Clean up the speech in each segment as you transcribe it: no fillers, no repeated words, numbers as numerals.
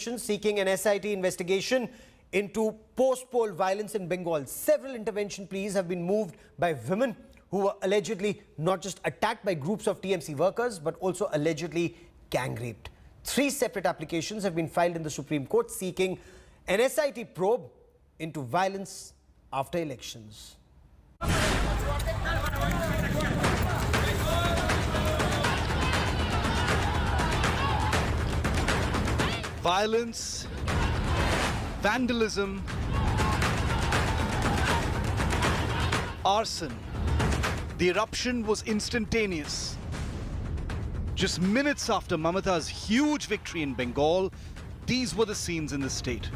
Seeking an SIT investigation into post-poll violence in Bengal. Several intervention pleas have been moved by women who were allegedly not just attacked by groups of TMC workers, but also allegedly gang raped. 3 separate applications have been filed in the Supreme Court seeking an SIT probe into violence after elections. Violence, vandalism, arson. The eruption was instantaneous. Just minutes after Mamata's huge victory in Bengal, these were the scenes in the state.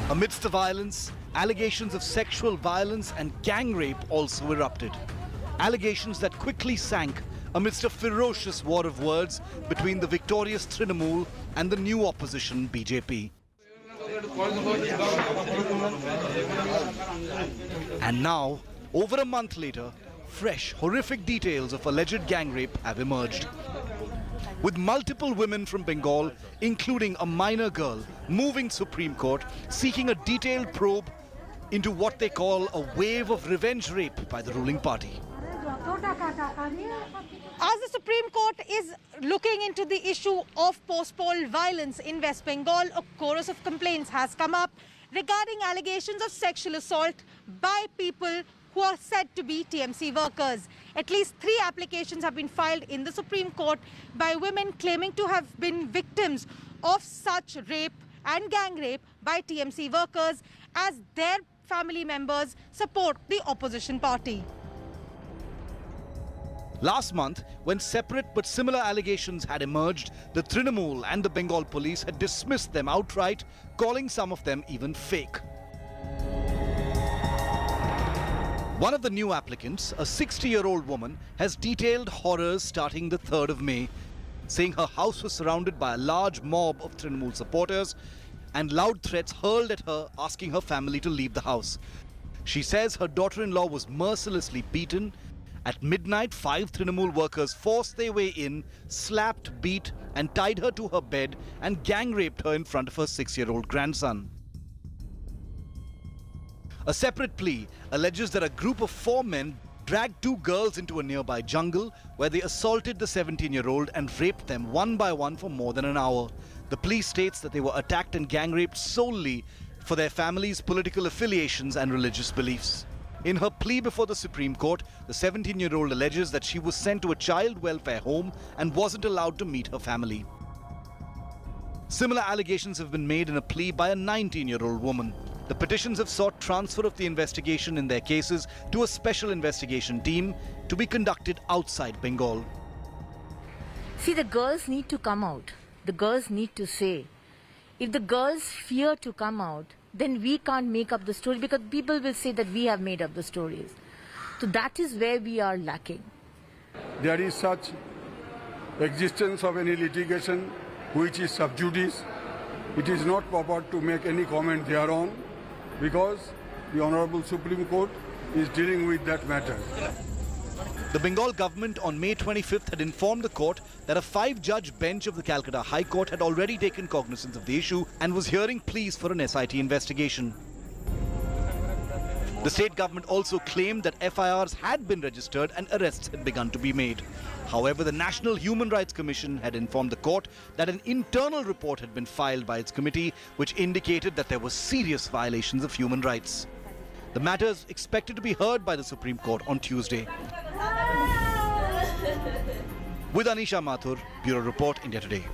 Amidst the violence, allegations of sexual violence and gang rape also erupted. Allegations that quickly sank amidst a ferocious war of words between the victorious Trinamool and the new opposition BJP. And now, over a month later, fresh, horrific details of alleged gang rape have emerged. With multiple women from Bengal, including a minor girl, moving Supreme Court, seeking a detailed probe into what they call a wave of revenge rape by the ruling party. As the Supreme Court is looking into the issue of post-poll violence in West Bengal, a chorus of complaints has come up regarding allegations of sexual assault by people who are said to be TMC workers. At least 3 applications have been filed in the Supreme Court by women claiming to have been victims of such rape and gang rape by TMC workers, as their family members support the opposition party. Last month, when separate but similar allegations had emerged, the Trinamool and the Bengal police had dismissed them outright, calling some of them even fake. One of the new applicants, a 60-year-old woman, has detailed horrors starting the 3rd of May, saying her house was surrounded by a large mob of Trinamool supporters and loud threats hurled at her, asking her family to leave the house. She says her daughter-in-law was mercilessly beaten. At midnight, 5 Trinamool workers forced their way in, slapped, beat and tied her to her bed and gang raped her in front of her 6-year-old grandson. A separate plea alleges that a group of 4 men dragged 2 girls into a nearby jungle where they assaulted the 17-year-old and raped them one by one for more than an hour. The plea states that they were attacked and gang raped solely for their families' political affiliations and religious beliefs. In her plea before the Supreme Court, the 17-year-old alleges that she was sent to a child welfare home and wasn't allowed to meet her family. Similar allegations have been made in a plea by a 19-year-old woman. The petitions have sought transfer of the investigation in their cases to a special investigation team to be conducted outside Bengal. See, the girls need to come out. The girls need to say. If the girls fear to come out, then we can't make up the story, because people will say that we have made up the stories. So that is where we are lacking. There is such existence of any litigation which is sub judice. It is not proper to make any comment thereon, because the Honorable Supreme Court is dealing with that matter. The Bengal government on May 25th had informed the court that a 5-judge bench of the Calcutta High Court had already taken cognizance of the issue and was hearing pleas for an SIT investigation. The state government also claimed that FIRs had been registered and arrests had begun to be made. However, the National Human Rights Commission had informed the court that an internal report had been filed by its committee which indicated that there were serious violations of human rights. The matter is expected to be heard by the Supreme Court on Tuesday. With Anisha Mathur, Bureau Report, India Today.